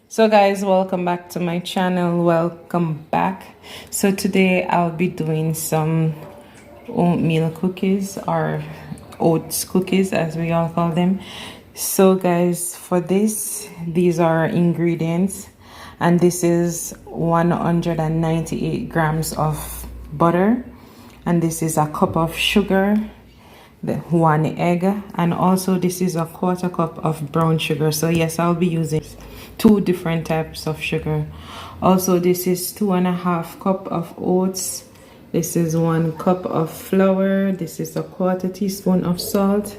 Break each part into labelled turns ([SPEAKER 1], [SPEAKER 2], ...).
[SPEAKER 1] So guys, welcome back to my channel. Welcome back. So today I'll be doing some oatmeal cookies, or oats cookies as we all call them. So guys, for this, these are ingredients, and this is 198 grams of butter, and this is a cup of sugar, the 1 egg, and also this is a quarter cup of brown sugar. So yes, I'll be using 2 different types of sugar. Also, this is 2.5 cup of oats. This is 1 cup of flour. This is a quarter teaspoon of salt,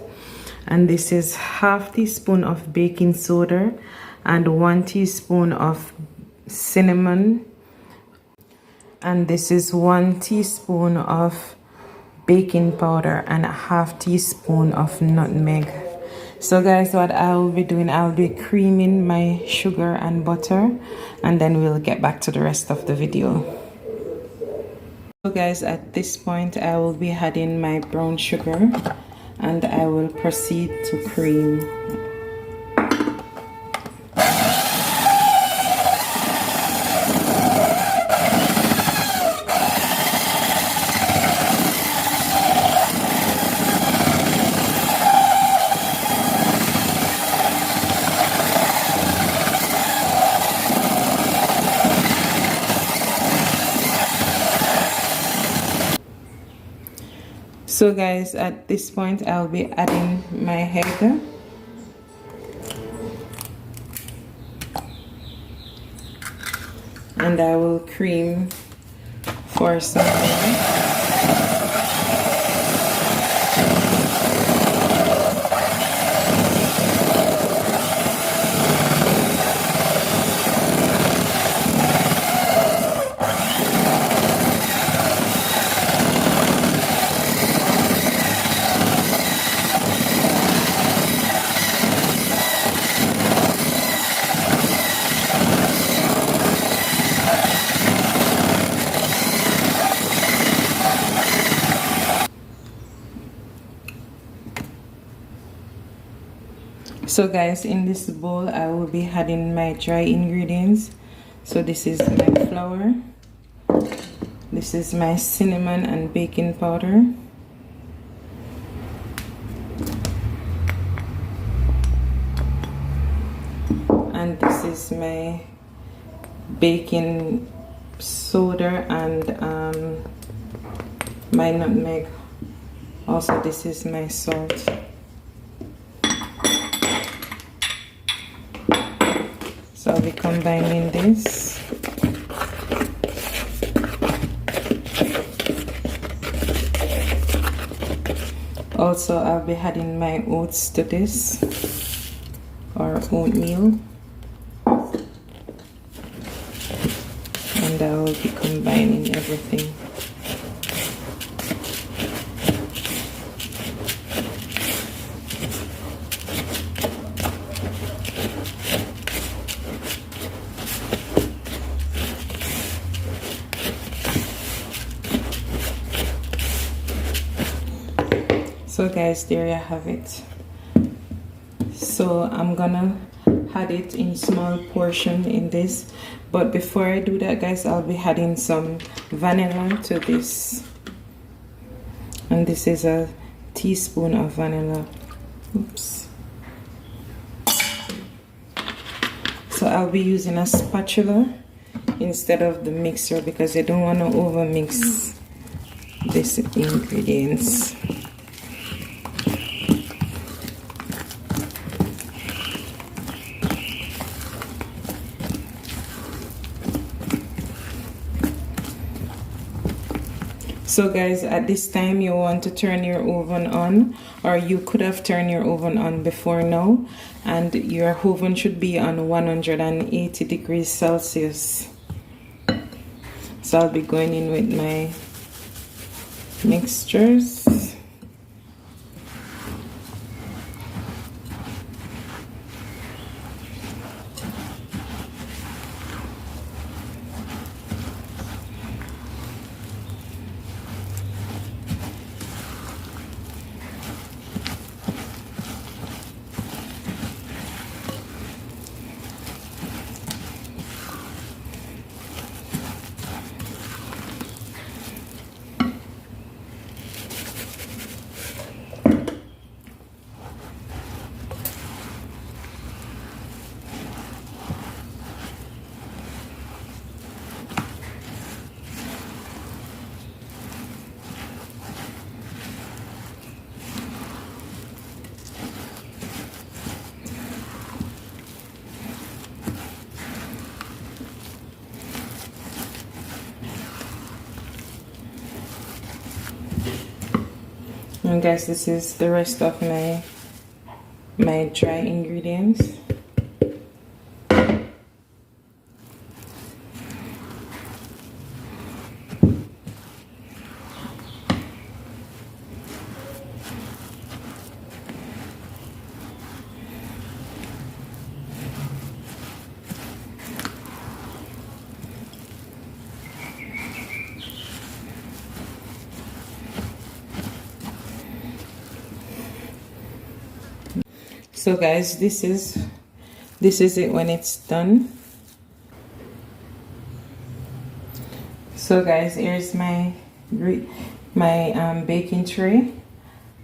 [SPEAKER 1] and this is half teaspoon of baking soda and 1 teaspoon of cinnamon, and this is 1 teaspoon of baking powder and a half teaspoon of nutmeg. So guys, what I'll be doing, I'll be creaming my sugar and butter, and then we'll get back to the rest of the video. So guys, at this point I will be adding my brown sugar, and I will proceed to cream. So guys, at this point I'll be adding my egg, and I will cream for some minutes. So guys, in this bowl I will be adding my dry ingredients. So this is my flour, this is my cinnamon and baking powder, and this is my baking soda and my nutmeg. Also, this is my salt. So I'll be combining this. Also, I'll be adding my oats to this, or oatmeal, and I will be combining everything. So guys, there you have it. So I'm gonna add it in small portion in this, but before I do that guys, I'll be adding some vanilla to this, and this is a teaspoon of vanilla. Oops. So I'll be using a spatula instead of the mixer because I don't want to over mix these ingredients. So guys, at this time you want to turn your oven on, or you could have turned your oven on before now, and your oven should be on 180 degrees Celsius. So I'll be going in with my mixtures. And guys, this is the rest of my dry ingredients. So guys, this is it when it's done. So guys, here's my baking tray,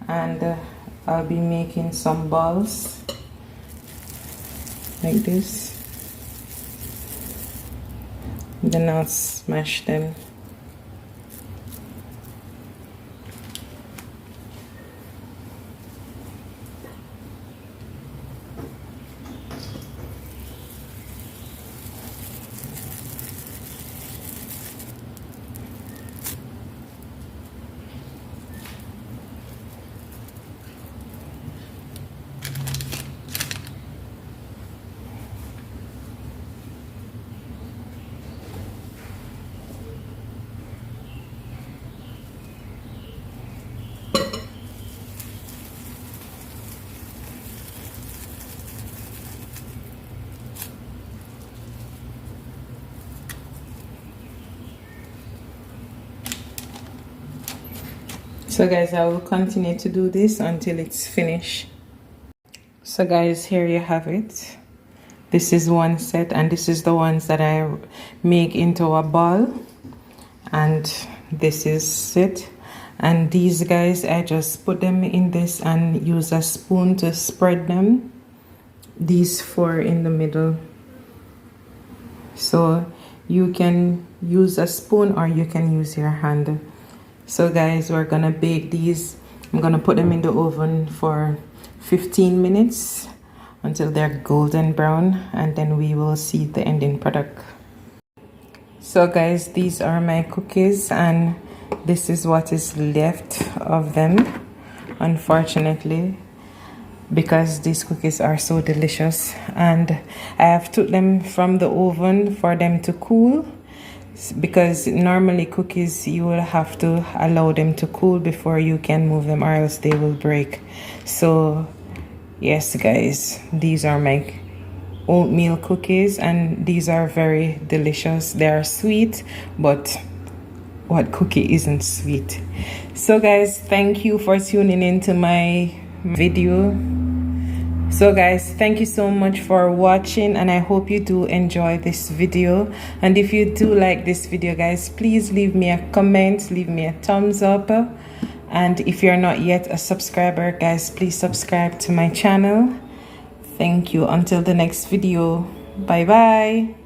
[SPEAKER 1] and I'll be making some balls like this. Then I'll smash them. So guys, I will continue to do this until it's finished. So guys, here you have it. This is one set, and this is the ones that I make into a ball, and this is it. And these guys, I just put them in this and use a spoon to spread them. These 4 in the middle. So you can use a spoon or you can use your hand. So guys, we're gonna bake these. I'm gonna put them in the oven for 15 minutes until they're golden brown, and then we will see the ending product. So guys, these are my cookies, and this is what is left of them, unfortunately, because these cookies are so delicious. And I have took them from the oven for them to cool, because normally cookies you will have to allow them to cool before you can move them, or else they will break. So yes guys, these are my oatmeal cookies, and these are very delicious. They are sweet, but what cookie isn't sweet? So guys, thank you for tuning into my video. So guys, thank you so much for watching, and I hope you do enjoy this video. And if you do like this video guys, please leave me a comment, leave me a thumbs up. And if you're not yet a subscriber guys, please subscribe to my channel. Thank you. Until the next video, bye bye.